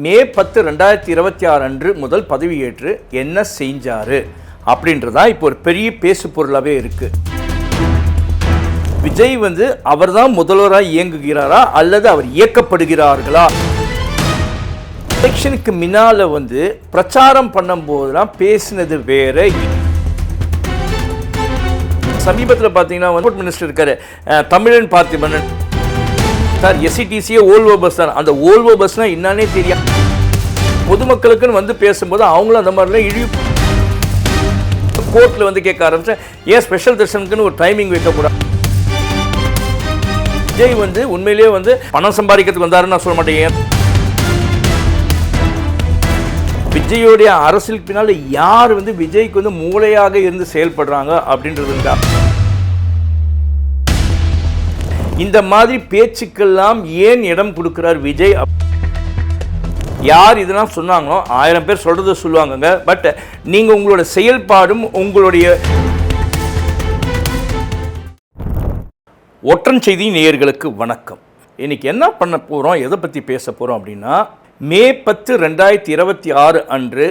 மே 10, 2026 அன்று முதல் பதவியேற்று என்ன செஞ்சாரு அப்படின்றதா இப்போ ஒரு பெரிய பேசு பொருளாகவே இருக்கு. விஜய் அவர்தான் முதல்வராக இயங்குகிறாரா அல்லது அவர் இயக்கப்படுகிறார்களா? எலெக்ஷனுக்கு முன்னால பிரச்சாரம் பண்ணும் போதெல்லாம் பேசினது வேற. சமீபத்தில் பார்த்தீங்கன்னா மினிஸ்டர் இருக்காரு தமிழன் பார்த்திபன் சார், எஸ்சிடிசியே ஓல்வோ பஸ் தான். அந்த ஓல்வோ பஸ்னால் என்னன்னே தெரியும். பொதுமக்களுக்குன்னு பேசும்போது அவங்களும் அந்த மாதிரிலாம் இழிவு கோர்ட்டில் கேட்க ஆரம்பிச்சேன். ஏன் ஸ்பெஷல் தர்ஷனுக்குன்னு ஒரு டைமிங் வைக்கக்கூடாது? விஜய் உண்மையிலேயே பணம் சம்பாதிக்கிறதுக்கு வந்தாருன்னு நான் சொல்ல மாட்டேன். விஜயோடைய அரசியலுக்கு பின்னால் யார் விஜய்க்கு மூளையாக இருந்து செயல்படுறாங்க அப்படின்றதுங்க. இந்த மாதிரி பேச்சுக்கெல்லாம் ஏன் இடம் கொடுக்கிறார் விஜய்? யார் இதெல்லாம் சொன்னாங்களோ 1000 பேர் சொல்றத சொல்லுவாங்க. பட் நீங்க உங்களோட செயல்பாடும் உங்களுடைய ஒற்றன் செய்தி நேயர்களுக்கு வணக்கம். இன்னைக்கு என்ன பண்ண போறோம், எதை பத்தி பேச போறோம் அப்படின்னா, மே 10, 2026 அன்று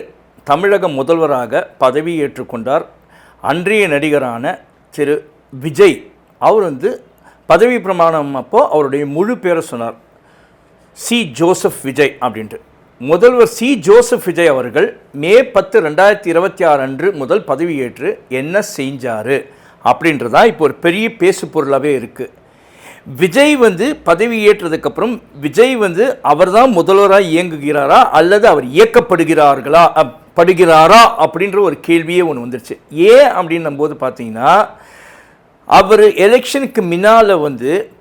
தமிழக முதல்வராக பதவி ஏற்றுக்கொண்டார் அன்றைய நடிகரான திரு விஜய். அவர் பதவி பிரமாணம் அப்போ அவருடைய முழு பேரை சொன்னார், சி ஜோசப் விஜய் அப்படின்ட்டு. முதல்வர் சி ஜோசப் விஜய் அவர்கள் மே 10, 2026 அன்று முதல் பதவியேற்று என்ன செஞ்சாரு அப்படின்றதா இப்போ ஒரு பெரிய பேசு பொருளாகவே இருக்குது. விஜய் பதவி ஏற்றதுக்கப்புறம் விஜய் அவர்தான் முதல்வராக இயங்குகிறாரா அல்லது அவர் இயக்கப்படுகிறார்களா அப்படின்ற ஒரு கேள்வியே ஒன்று வந்துருச்சு. ஏன் அப்படின்னும் போது பார்த்தீங்கன்னா, அவர் எலெக்ஷனுக்கு முன்னால்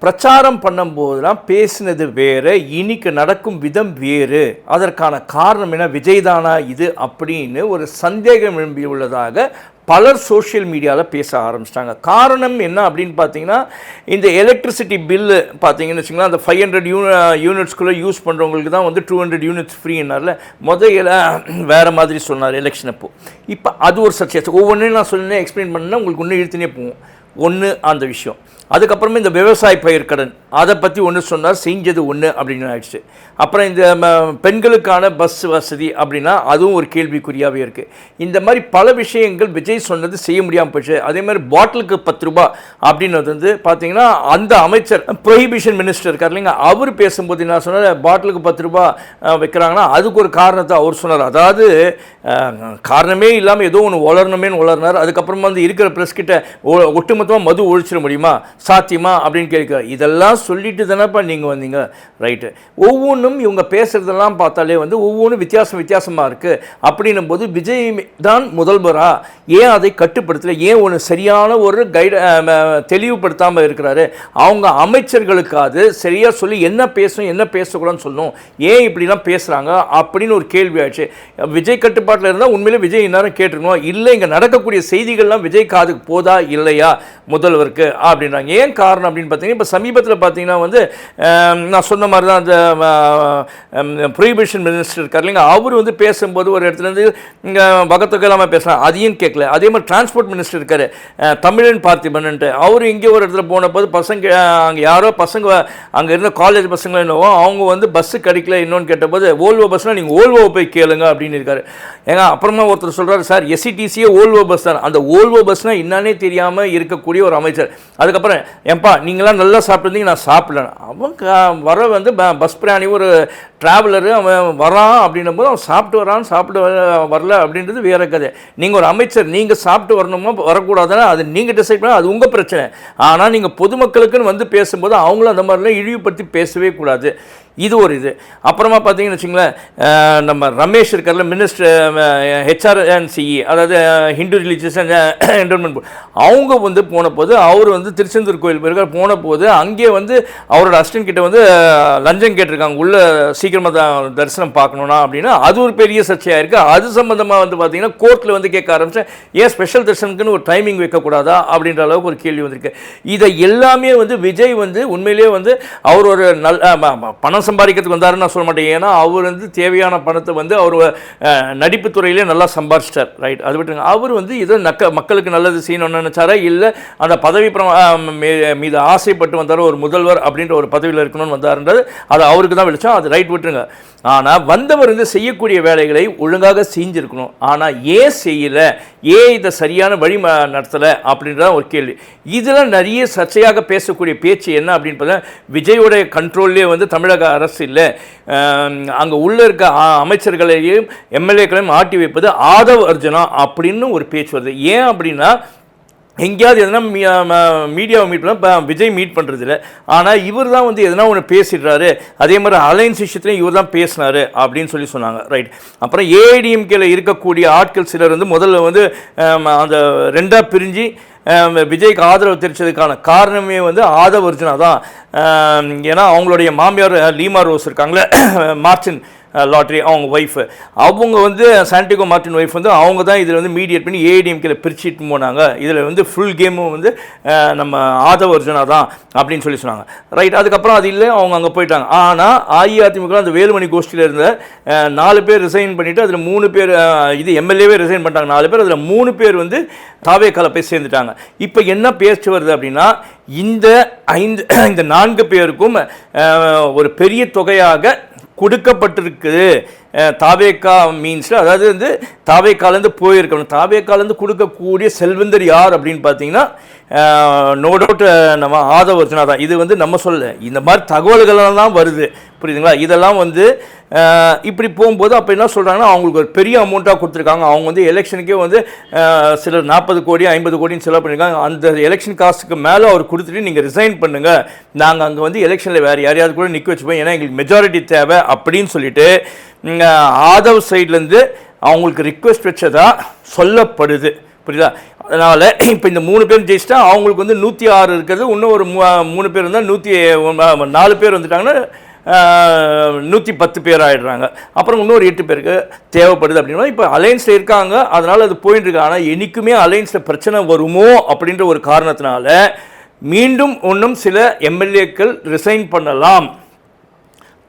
பிரச்சாரம் பண்ணும்போதெல்லாம் பேசினது வேற, இன்னைக்கு நடக்கும் விதம் வேறு. அதற்கான காரணம் என்ன, விஜய் தானா இது அப்படின்னு ஒரு சந்தேகம் எழும்பியுள்ளதாக பலர் சோஷியல் மீடியாவில் பேச ஆரம்பிச்சிட்டாங்க. காரணம் என்ன அப்படின்னு பார்த்தீங்கன்னா, இந்த எலக்ட்ரிசிட்டி பில்லு பார்த்தீங்கன்னு வச்சுங்களேன், அந்த 500 யூனிட்ஸ்குள்ளே யூஸ் பண்ணுறவங்களுக்கு தான் 200 யூனிட்ஸ் ஃப்ரீனால முதல்ல வேறு மாதிரி சொன்னார் எலெக்ஷன் அப்போ. இப்போ அது ஒரு சர்ச்சை. ஒவ்வொன்றையும் நான் சொன்னேன், எக்ஸ்பிளைன் பண்ணேன்னா உங்களுக்கு ஒன்று இழுத்துனே போவோம். ஒன்று அந்த விஷயம். அதுக்கப்புறமே இந்த விவசாய பயிர்க்கடன் அதை பற்றி ஒன்று சொன்னார், செஞ்சது ஒன்று அப்படின்னு ஆயிடுச்சு. அப்புறம் இந்த பெண்களுக்கான பஸ் வசதி அப்படின்னா அதுவும் ஒரு கேள்விக்குறியாகவே இருக்குது. இந்த மாதிரி பல விஷயங்கள் விஜய் சொன்னது செய்ய முடியாமல் போச்சு. அதே மாதிரி பாட்டிலுக்கு 10 ரூபா அப்படின்றது பார்த்தீங்கன்னா, அந்த அமைச்சர் ப்ரொஹிபிஷன் மினிஸ்டர் இருக்கார் இல்லைங்க, அவர் பேசும்போது என்ன சொன்னார், பாட்டிலுக்கு 10 ரூபா வைக்கிறாங்கன்னா அதுக்கு ஒரு காரணத்தை அவர் சொன்னார். அதாவது காரணமே இல்லாமல் ஏதோ ஒன்று வளரணுமேனு வளர்னார். அதுக்கப்புறமா இருக்கிற ப்ரெஸ் கிட்ட ஒட்டுமொத்தமாக மது ஒழிச்சிட முடியுமா, சாத்தியமா அப்படின்னு கேட்குறாரு. இதெல்லாம் சொல்லிட்டு தானேப்பா நீங்கள் வந்தீங்க, ரைட்டு. ஒவ்வொன்றும் இவங்க பேசுகிறதெல்லாம் பார்த்தாலே ஒவ்வொன்றும் வித்தியாசமாக இருக்குது. அப்படின்னும் போது விஜய் தான் முதல்வரா, ஏன் அதை கட்டுப்படுத்தலை, ஏன் ஒன்று சரியான ஒரு தெளிவுபடுத்தாமல் இருக்கிறாரு? அவங்க அமைச்சர்களுக்காவது சரியாக சொல்லி என்ன பேசணும் என்ன பேசக்கூடாதுன்னு சொல்லணும், ஏன் இப்படிலாம் பேசுகிறாங்க அப்படின்னு ஒரு கேள்வி ஆயிடுச்சு. விஜய் கட்டுப்பாட்டில் இருந்தால் உண்மையிலே விஜய் எல்லாரும் கேட்டுருக்கணும். இல்லை, இங்கே நடக்கக்கூடிய செய்திகள்லாம் விஜய் காதுக்கு போதா இல்லையா முதல்வருக்கு அப்படின்றாங்க. ஏன் காரணம் அப்படின்னு பார்த்தீங்கன்னா, இப்போ சமீபத்தில் பார்த்தீங்கன்னா நான் சொன்ன மாதிரி தான் அந்த ப்ரொஹிபிஷன் மினிஸ்டர் இருக்கார் இல்லைங்க, அவர் பேசும்போது ஒரு இடத்துலேருந்து இங்கே வகத்தொகை இல்லாமல் பேசலாம், அதையும் கேட்கல. அதே மாதிரி டிரான்ஸ்போர்ட் மினிஸ்டர் இருக்கார் தமிழன் பார்த்திபன்ட்டு, அவர் இங்கே ஒரு இடத்துல போனபோது பசங்க அங்கே யாரோ பசங்க அங்கே இருந்த காலேஜ் பசங்க என்னவோ அவங்க பஸ்ஸு கிடைக்கல இன்னொன்று கேட்டபோது, ஓல்வோ பஸ்னால் நீங்கள் ஓல்வோ போய் கேளுங்க அப்படின்னு இருக்காரு. ஏங்க அப்புறமா ஒருத்தர் சொல்கிறார், சார் எஸ்சிடிசியே ஓல்வோ பஸ் தான். அந்த ஓல்வோ பஸ்னால் என்னன்னே தெரியாமல் இருக்கக்கூடிய ஒரு அமைச்சர். அதுக்கப்புறம் ஏன்பா நீங்களாம் நல்லா சாப்பிட்டுருந்தீங்க, நான் சாப்பிடல. அவன் வர பஸ் பிராணி ஒரு ட்ராவலரு, அவன் வரான் அப்படின்னும் போது அவன் சாப்பிட்டு வரல அப்படின்றது வேற கதை. நீங்கள் ஒரு அமைச்சர், நீங்கள் சாப்பிட்டு வரணுமா வரக்கூடாதுன்னா அது நீங்கள் டிசைட் பண்ணால் அது உங்கள் பிரச்சனை. ஆனால் நீங்கள் பொதுமக்களுக்குன்னு பேசும்போது அவங்களும் அந்த மாதிரிலாம் இழிவுபடுத்தி பேசவே கூடாது. இது ஒரு இது. அப்புறமா பார்த்தீங்கன்னு வச்சுங்களேன், நம்ம ரமேஷ் இருக்கார்ல மினிஸ்டர் HRNCE, அதாவது Hindu religious and endowment board, அவங்க போன போது அவர் திருச்செந்தூர் கோயில் போயிருக்கார். போன போது அங்கே அவரோட அசிஸ்டன்ட் கிட்ட லஞ்சம் கேட்டிருக்காங்க, உள்ள சீக்கிரமாக தரிசனம் பார்க்கணுன்னா அப்படின்னா அது ஒரு பெரிய சர்ச்சையாக இருக்குது. அது சம்மந்தமாக பார்த்தீங்கன்னா கோர்ட்டில் கேட்க ஆரம்பித்தேன், ஏன் ஸ்பெஷல் தரிசனத்துக்குன்னு ஒரு டைமிங் வைக்கக்கூடாதா அப்படின்ற அளவுக்கு ஒரு கேள்வி வந்திருக்கு. இதை எல்லாமே விஜய் உண்மையிலேயே அவர் ஒரு பணம் பணம் சம்பாதிக்கிறதுக்கு வந்தாருன்னு நான் சொல்ல மாட்டேன். ஏன்னா அவர் வந்து தேவையான பணத்தை வந்து அவர் நடிப்பு துறையிலே நல்லா சம்பாதிச்சிட்டார். ரைட், அது விட்டுருங்க. அவர் வந்து இதை மக்களுக்கு நல்லது செய்யணும்னு நினைச்சாரா, இல்லை அந்த பதவி மீது ஆசைப்பட்டு வந்தார், ஒரு முதல்வர் அப்படின்ற ஒரு பதவியில் இருக்கணும்னு வந்தாருன்றது அது அவருக்கு தான் வெளிச்சம். அது ரைட், விட்டுருங்க. ஆனால் வந்தவர் வந்து செய்யக்கூடிய வேலைகளை ஒழுங்காக செஞ்சுருக்கணும். ஆனால் ஏன் செய்யலை, ஏன் இதை சரியான வழி நடத்தலை அப்படின்றத ஒரு கேள்வி. இதில் நிறைய சர்ச்சையாக பேசக்கூடிய பேச்சு என்ன அப்படின்னு பார்த்தா, விஜயோடைய கண்ட்ரோல்லே வந்து தமிழக அரசு இல்லை, அங்கே உள்ளே இருக்க அமைச்சர்களையும் எம்எல்ஏக்களையும் ஆட்டி வைப்பது ஆதவ் அர்ஜுனா அப்படின்னு ஒரு பேச்சு வருது. ஏன் அப்படின்னா, எங்கேயாவது எதனா மீடியாவை மீட் பண்ணால் விஜய் மீட் பண்ணுறது இல்லை, ஆனால் இவர் தான் வந்து எதனா ஒன்று பேசிடுறாரு. அதே மாதிரி அலைன்ஸ் விஷயத்துலையும் இவர் தான் பேசினார் அப்படின்னு சொன்னாங்க. ரைட். அப்புறம் ஏஐடிஎம்கேல இருக்கக்கூடிய ஆட்கள் சிலர் வந்து முதல்ல வந்து அந்த ரெண்டாக பிரிஞ்சு விஜய்க்கு ஆதரவு தெரிவித்ததுக்கான காரணமே வந்து ஆதவ் அர்ஜுனா தான். ஏன்னா அவங்களுடைய மாமியார் லீமா ரோஸ் இருக்காங்களே, மார்டின் லாட்ரி அவங்க ஒய்ஃபு, அவங்க வந்து சாண்டிகோ மார்டின் ஒய்ஃப் வந்து அவங்க தான் இதில் வந்து மீடியேட் பண்ணி ஏடிஎம்கேல பிரிச்சுட்டு போனாங்க. இதில் வந்து ஃபுல் கேமும் வந்து நம்ம ஆதவ் அர்ஜுனா தான் அப்படின்னு சொன்னாங்க. ரைட். அதுக்கப்புறம் அது இல்லை, அவங்க அங்கே போயிட்டாங்க. ஆனால் அஇஅதிமுக அந்த வேலுமணி கோஷ்டியில் இருந்த 4 பேர் ரிசைன் பண்ணிவிட்டு அதில் 3 பேர் இது எம்எல்ஏவே ரிசைன் பண்ணிட்டாங்க. 4 பேர், அதில் 3 பேர் வந்து தாவேக்கால போய் சேர்ந்துட்டாங்க. இப்போ என்ன பேச்சு வருது அப்படின்னா, இந்த 4 பேருக்கும் ஒரு பெரிய தொகையாக கொடுக்கப்பட்டிருக்குது. தாவேக்கா மீன்ஸில் அதாவது வந்து தாவேக்காலேருந்து போயிருக்கணும். தாவேக்காலேருந்து கொடுக்கக்கூடிய செல்வந்தர் யார் அப்படின்னு பார்த்தீங்கன்னா, நோ டவுட் நம்ம ஆதவ் அர்ஜுனா தான். இது வந்து நம்ம சொல்ல, இந்த மாதிரி தகவல்களெல்லாம் தான் வருது, புரியுதுங்களா? இதெல்லாம் வந்து இப்படி போகும்போது அப்போ என்ன சொல்கிறாங்கன்னா, அவங்களுக்கு ஒரு பெரிய அமௌண்ட்டாக கொடுத்துருக்காங்க. அவங்க வந்து எலெக்ஷனுக்கே வந்து சிலர் 40 கோடி 50 கோடின்னு செலவு பண்ணியிருக்காங்க. அந்த எலெக்ஷன் காசுக்கு மேலே அவர் கொடுத்துட்டு நீங்கள் ரிசைன் பண்ணுங்கள், நாங்கள் அங்கே வந்து எலெக்ஷனில் வேறு யாரையாவது கூட நிற்க வச்சுப்போம், ஏன்னா எங்களுக்கு மெஜாரிட்டி தேவை அப்படின்னு சொல்லிட்டு ஆதவ் சைட்லேருந்து அவங்களுக்கு ரிக்வெஸ்ட் வச்சதா சொல்லப்படுது, புரியுதா? அதனால் இப்போ இந்த 3 பேர் ஜெயிச்சிட்டா அவங்களுக்கு வந்து 106 இருக்கிறது, இன்னும் ஒரு 3 பேர் இருந்தால் 4 பேர் வந்துட்டாங்கன்னா 110 பேர் ஆகிடுறாங்க. அப்புறம் இன்னொரு 8 பேருக்கு தேவைப்படுது அப்படின்னா இப்போ அலைன்ஸில் இருக்காங்க, அதனால் அது போயிட்டு இருக்கு. ஆனால் என்றைக்குமே அலைன்ஸில் பிரச்சனை வருமோ அப்படின்ற ஒரு காரணத்தினால மீண்டும் இன்னும் சில எம்எல்ஏக்கள் ரிசைன் பண்ணலாம்.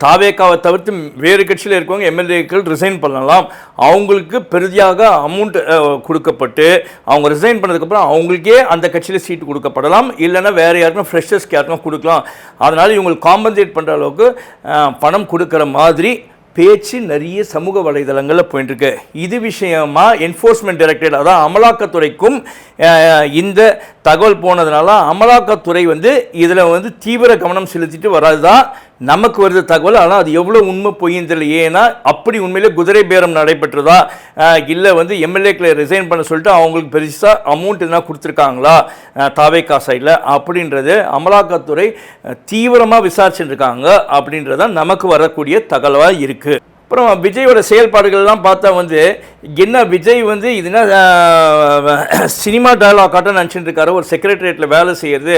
தாவேக்காவை தவிர்த்து வேறு கட்சியில் இருக்கவங்க எம்எல்ஏக்கள் ரிசைன் பண்ணலாம். அவங்களுக்கு பெரிதாக அமௌண்ட் கொடுக்கப்பட்டு அவங்க ரிசைன் பண்ணதுக்கப்புறம் அவங்களுக்கே அந்த கட்சியில் சீட்டு கொடுக்கப்படலாம், இல்லைன்னா வேறு யாருக்கும் ஃப்ரெஷர்ஸ்க்கு யாருக்கும் கொடுக்கலாம். அதனால் இவங்களுக்கு காம்பன்சேட் பண்ணுற அளவுக்கு பணம் கொடுக்குற மாதிரி பேச்சு நிறைய சமூக வலைதளங்களில் போயிட்டுருக்கு. இது விஷயமா என்ஃபோர்ஸ்மெண்ட் டைரக்டரேட், அதான் அமலாக்கத்துறைக்கும் இந்த தகவல் போனதுனால அமலாக்கத்துறை வந்து இதில் வந்து தீவிர கவனம் செலுத்திட்டு வராதுதான் நமக்கு வருது தகவல். ஆனால் அது எவ்வளோ உண்மை பொய்ன்னு தெரியல. ஏன்னா அப்படி உண்மையிலே குதிரை பேரம் நடைபெற்றதா, இல்லை வந்து எம்எல்ஏக்களை ரிசைன் பண்ண சொல்லிட்டு அவங்களுக்கு பெருசாக அமௌண்ட் எதுனா கொடுத்துருக்காங்களா தாவேக்கா சைடில் அப்படின்றது அமலாக்கத்துறை தீவிரமாக விசாரிச்சுட்டு இருக்காங்க அப்படின்றதான் நமக்கு வரக்கூடிய தகவலாக இருக்குது. அப்புறம் விஜயோட செயல்பாடுகள்லாம் பார்த்தா வந்து என்ன, விஜய் வந்து இதுனா சினிமா டயலாக்காட்டம் நினச்சிட்டு இருக்காரு. ஒரு செக்ரட்டரியேட்டில் வேலை செய்கிறது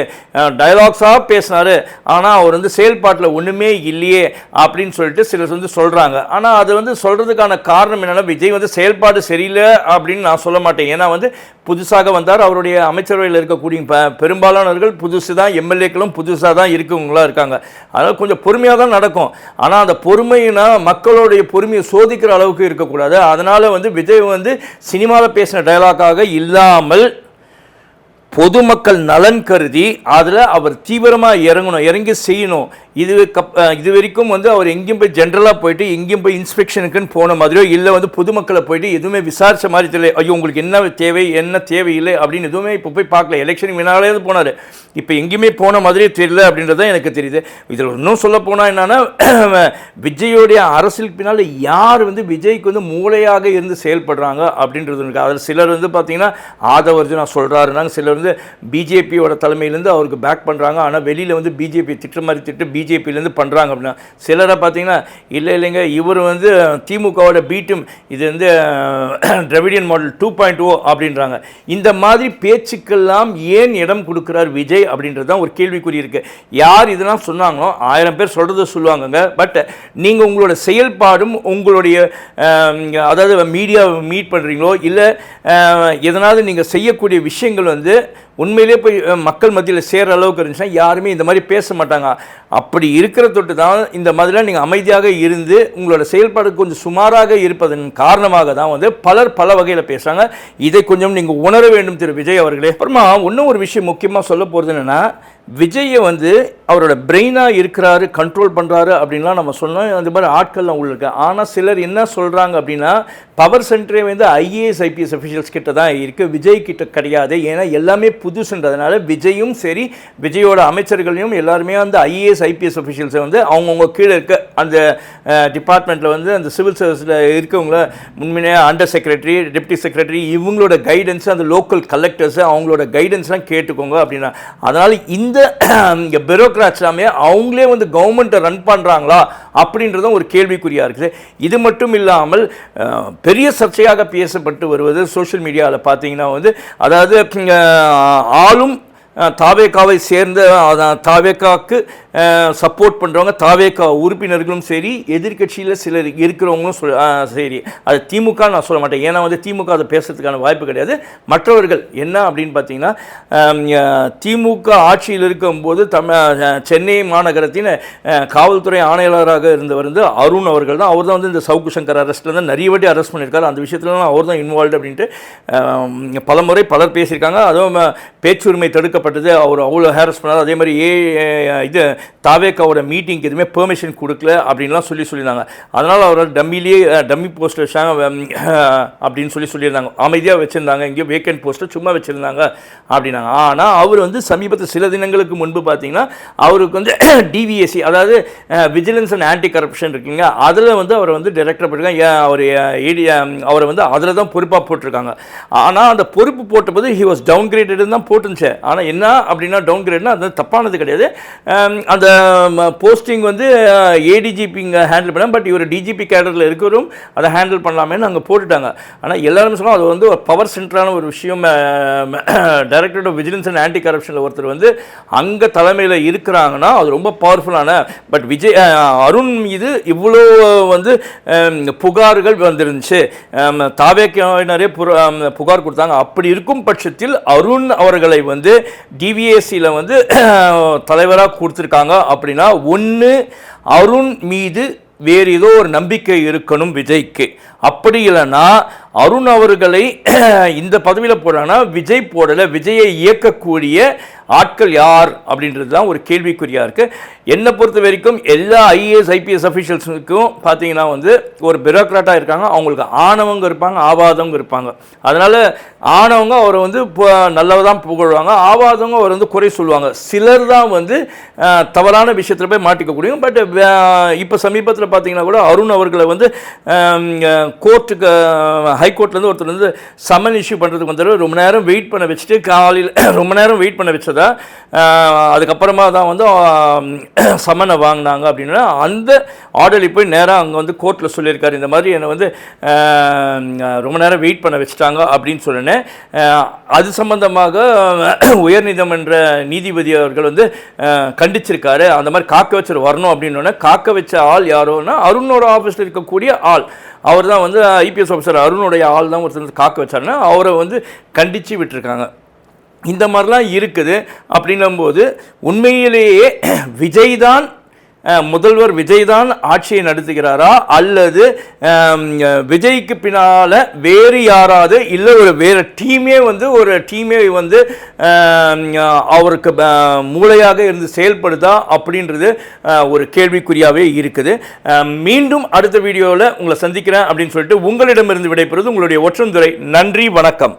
டயலாக்ஸாக பேசினார், ஆனால் அவர் வந்து செயல்பாட்டில் ஒன்றுமே இல்லையே அப்படின்னு சொல்லிட்டு சிலர் வந்து சொல்கிறாங்க. ஆனால் அது வந்து சொல்கிறதுக்கான காரணம் என்னென்னா, விஜய் வந்து செயல்பாடு சரியில்லை அப்படின்னு நான் சொல்ல மாட்டேன். ஏன்னா வந்து புதுசாக வந்தார், அவருடைய அமைச்சரவையில் இருக்கக்கூடிய பெரும்பாலானவர்கள் புதுசு தான், எம்எல்ஏக்களும் புதுசாக தான் இருக்கவங்களாக இருக்காங்க. அதனால் கொஞ்சம் பொறுமையாக தான் நடக்கும். ஆனால் அந்த பொறுமையினா மக்களுடைய பொறுமையை சோதிக்கிற அளவுக்கு இருக்கக்கூடாது. அதனால் வந்து விஜய் வந்து சினிமாவில் பேசின டயலாக்காக இல்லாமல் பொதுமக்கள் நலன் கருதி அதில் அவர் தீவிரமாக இறங்கி செய்யணும். இது வரைக்கும் வந்து அவர் எங்கேயும் போய் ஜென்ரலாக போயிட்டு எங்கேயும் போய் இன்ஸ்பெக்ஷனுக்குன்னு போன மாதிரியோ, இல்லை வந்து பொதுமக்களை போயிட்டு எதுவுமே விசாரித்த மாதிரி தெரியல. ஐயோ உங்களுக்கு என்ன தேவை என்ன தேவையில்லை அப்படின்னு எதுவுமே இப்போ போய் பார்க்கல. எலெக்ஷனுக்கு முன்னாலேயே போனார், இப்போ எங்கேயுமே போன மாதிரியே தெரியல அப்படின்றது தான் எனக்கு தெரியுது. இதில் இன்னும் சொல்ல போனால் என்னன்னா, விஜயோடைய அரசியலுக்கு பின்னால் யார் வந்து விஜய்க்கு வந்து மூளையாக இருந்து செயல்படுறாங்க அப்படின்றது இருக்குது. அதில் சிலர் வந்து பார்த்தீங்கன்னா ஆதவ் அர்ஜுனா சொல்கிறாருனாங்க, சிலர் வந்து பிஜேபியோட தலைமையிலேருந்து அவருக்கு பேக் பண்ணுறாங்க. ஆனால் வெளியில் வந்து பிஜேபி திட்ட மாதிரி பிஜேபியிலேருந்து பண்ணுறாங்க அப்படின்னா, சிலரை பார்த்தீங்கன்னா இல்லைங்க இவர் வந்து திமுகவோட பீட்டும், இது வந்து திராவிடியன் மாடல் 2.0 அப்படின்றாங்க. இந்த மாதிரி பேச்சுக்கெல்லாம் ஏன் இடம் கொடுக்குறார் விஜய் அப்படின்றது தான் ஒரு கேள்விக்குறி இருக்குது. யார் இதெல்லாம் சொன்னாங்களோ 1000 பேர் சொல்கிறத சொல்லுவாங்கங்க. பட் நீங்கள் உங்களோட செயல்பாடும் உங்களுடைய அதாவது மீடியாவை மீட் பண்ணுறீங்களோ, இல்லை எதனாவது நீங்கள் செய்யக்கூடிய விஷயங்கள் வந்து உண்மையிலே போய் மக்கள் மத்தியில் சேர்கிற அளவுக்கு இருந்துச்சுன்னா யாருமே இந்த மாதிரி பேச மாட்டாங்க. அப்படி அப்படி இருக்கிற தொட்டு தான் இந்த மாதிரிலாம் நீங்கள் அமைதியாக இருந்து உங்களோட செயல்பாடு கொஞ்சம் சுமாராக இருப்பதன் காரணமாக தான் வந்து பலர் பல வகையில் பேசுகிறாங்க. இதை கொஞ்சம் நீங்கள் உணர வேண்டும் திரு விஜய் அவர்களே. அப்புறமா இன்னும் ஒரு விஷயம் முக்கியமாக சொல்ல போகிறது என்னென்னா, விஜயை வந்து அவரோட பிரெயினாக இருக்கிறாரு, கண்ட்ரோல் பண்ணுறாரு அப்படின்லாம் நம்ம சொன்னோம். அந்த மாதிரி ஆட்கள்லாம் உள்ள இருக்கு. ஆனால் சிலர் என்ன சொல்கிறாங்க அப்படின்னா, பவர் சென்டரே வந்து ஐஏஎஸ் ஐபிஎஸ் அஃபிஷியல்ஸ் கிட்ட தான் இருக்குது, விஜய் கிட்ட கிடையாது. ஏன்னா எல்லாமே புதுசுன்றதுனால விஜயும் சரி விஜயோட அமைச்சர்களையும் எல்லாருமே வந்து ஐஏஎஸ் ஐபிஎஸ் அஃபிஷியல்ஸை வந்து அவங்கவுங்க கீழே இருக்க அந்த டிபார்ட்மெண்ட்டில் வந்து அந்த சிவில் சர்வீஸில் இருக்கவங்கள முன்மையாக அண்டர் செக்ரட்டரி, டெப்டி செக்ரட்டரி இவங்களோட கைடன்ஸு, அந்த லோக்கல் கலெக்டர்ஸு அவங்களோட கைடன்ஸ்லாம் கேட்டுக்கோங்க அப்படின்னா, அதனால் இந்த பியூரோக்ராட்ஸ் எல்லாமே அவங்களே வந்து கவர்மெண்ட்டை ரன் பண்ணுறாங்களா அப்படின்றதும் ஒரு கேள்விக்குறியாக இருக்குது. இது மட்டும் இல்லாமல் பெரிய சர்ச்சையாக பேசப்பட்டு வருவது சோஷியல் மீடியாவில் பார்த்தீங்கன்னா வந்து, அதாவது ஆளும் தாவேகாவை சேர்ந்த தாவேகாவுக்கு சப்போர்ட் பண்ணுறவங்க தாவேகா உறுப்பினர்களும் சரி, எதிர்கட்சியில் சிலர் இருக்கிறவங்களும் சரி, அது திமுக நான் சொல்ல மாட்டேன், ஏன்னா வந்து திமுக அதை பேசுறதுக்கான வாய்ப்பு கிடையாது. மற்றவர்கள் என்ன அப்படின்னு பார்த்தீங்கன்னா, திமுக ஆட்சியில் இருக்கும்போது சென்னை மாநகரத்தின் காவல்துறை ஆணையாளராக இருந்தவர் வந்து அருண் அவர்கள் தான். அவர் தான் வந்து இந்த சவுக்கு சங்கர் அரெஸ்ட்டில் தான் நிறைய வாட்டி அரெஸ்ட் பண்ணியிருக்காரு. அந்த விஷயத்துலலாம் அவர் தான் இன்வால்வ்டு அப்படின்ட்டு பலமுறை பலர் பேசியிருக்காங்க. அதுவும் பேச்சுரிமை தடுக்கப்பட்டது, அவர் அவ்வளோ ஹேரஸ் பண்ணார். அதே மாதிரி இது தாவேக்காவோட மீட்டிங்க்கு எதுவுமே பெர்மிஷன் கொடுக்கல அப்படின்லாம் சொல்லியிருந்தாங்க. அதனால் அவரை டம்மி போஸ்ட் வச்சாங்க அப்படின்னு சொல்லியிருந்தாங்க. அமைதியாக வச்சுருந்தாங்க, எங்கேயோ வேக்கன்ட் போஸ்ட்டை சும்மா வச்சுருந்தாங்க அப்படின்னாங்க. ஆனால் அவர் வந்து சமீபத்தில் சில தினங்களுக்கு முன்பு பார்த்தீங்கன்னா அவருக்கு வந்து டிவிஎஸ்சி, அதாவது விஜிலன்ஸ் அண்ட் ஆன்டி கரப்ஷன் இருக்குங்க, அதில் வந்து அவர் வந்து டைரக்டர் போட்டிருக்காங்க. அவரை வந்து அதில் தான் பொறுப்பாக போட்டிருக்காங்க. ஆனால் அந்த பொறுப்பு போட்டபோது ஹி வாஸ் டவுன் கிரேடட்னு தான் போட்டுருந்துச்சு. ஆனால் என்ன அப்படின்னா, டவுன் கிரேட்னா அது தப்பானது கிடையாது. அந்த போஸ்டிங் வந்து ஏடிஜிபிங்க ஹேண்டில் பண்ண, பட் இவர் டிஜிபி கேடரில் இருக்கிறவரும் அதை ஹேண்டில் பண்ணலாமேன்னு அங்கே போட்டுட்டாங்க. ஆனால் எல்லாருமே சொன்னால் அது வந்து ஒரு பவர் சென்டரான ஒரு விஷயம். Directorate of vigilance and anti கரப்ஷனில் ஒருத்தர் வந்து அங்கே தலைமையில் இருக்கிறாங்கன்னா அது ரொம்ப பவர்ஃபுல்லான. பட் அருண் மீது இவ்வளோ வந்து புகார்கள் வந்துருந்துச்சு, தாவேக்கினரே புகார் கொடுத்தாங்க. அப்படி இருக்கும் பட்சத்தில் அருண் அவர்களை வந்து டிவிஎஸ்சியில் வந்து தலைவராக கொடுத்துருக்காங்க அப்படின்னா, ஒன்று அருண் மீது வேறு ஏதோ ஒரு நம்பிக்கை இருக்கணும் விஜய்க்கு. அப்படி இல்லைன்னா அருண் அவர்களை இந்த பதவியில் போடுறாங்கன்னா விஜய் போடலை, விஜயை இயக்கக்கூடிய ஆட்கள் யார் அப்படின்றது தான் ஒரு கேள்விக்குறியாக இருக்குது. என்னை பொறுத்த வரைக்கும் எல்லா ஐஏஎஸ் ஐபிஎஸ் அஃபிஷியல்ஸுக்கும் பார்த்தீங்கன்னா வந்து ஒரு பியூரோக்ராட்டாக இருக்காங்க, அவங்களுக்கு ஆணவங்க இருப்பாங்க, ஆபாதவங்க இருப்பாங்க. அதனால் ஆணவங்க அவரை வந்து நல்லதான் புகழ்வாங்க, ஆபாதவங்க அவர் வந்து குறை சொல்லுவாங்க. சிலர் தான் வந்து தவறான விஷயத்தில் போய் மாட்டிக்கக்கூடிய. பட் இப்போ சமீபத்தில் பார்த்தீங்கன்னா கூட அருண் அவர்களை வந்து கோர்ட்டுக்கு ஹைகோர்ட்லேருந்து ஒருத்தர் வந்து சம்மன் இஷ்யூ பண்ணுறதுக்கு வந்து ரொம்ப நேரம் வெயிட் பண்ண வச்சுட்டு, காலையில் ரொம்ப நேரம் வெயிட் பண்ண வச்சதா அதுக்கப்புறமா தான் வந்து சம்மனை வாங்கினாங்க அப்படின்னா, அந்த ஆர்டர் போய் நேராக அங்கே வந்து கோர்ட்டில் சொல்லியிருக்காரு, இந்த மாதிரி என்னை வந்து ரொம்ப நேரம் வெயிட் பண்ண வச்சுட்டாங்க அப்படின்னு சொன்னேன். அது சம்பந்தமாக உயர்நீதிமன்ற நீதிபதி அவர்கள் வந்து கண்டிச்சிருக்காரு. அந்த மாதிரி காக்க வச்சு வரணும் அப்படின்னு. காக்க வச்ச ஆள் யாரோன்னா அருணோட ஆஃபீஸில் இருக்கக்கூடிய ஆள். அவர் தான் வந்து ஐபிஎஸ் ஆஃபீஸர் அருணுடைய ஆள் தான் ஒருத்தர் காக்க வச்சாருன்னா அவரை வந்து கண்டித்து விட்டுருக்காங்க. இந்த மாதிரிலாம் இருக்குது. அப்படின்னும்போது உண்மையிலேயே விஜய் தான் முதல்வர் விஜய் தான் ஆட்சியை நடத்துகிறாரா, அல்லது விஜய்க்கு பின்னால் வேறு யாராவது, இல்லை ஒரு வேறு டீமே வந்து அவருக்கு மூளையாக இருந்து செயல்படுதா அப்படின்றது ஒரு கேள்விக்குறியாகவே இருக்குது. மீண்டும் அடுத்த வீடியோவில் உங்களை சந்திக்கிறேன் அப்படின்னு சொல்லிட்டு உங்களிடமிருந்து விடைபெறுவது உங்களுடைய ஒற்றந்துரை. நன்றி, வணக்கம்.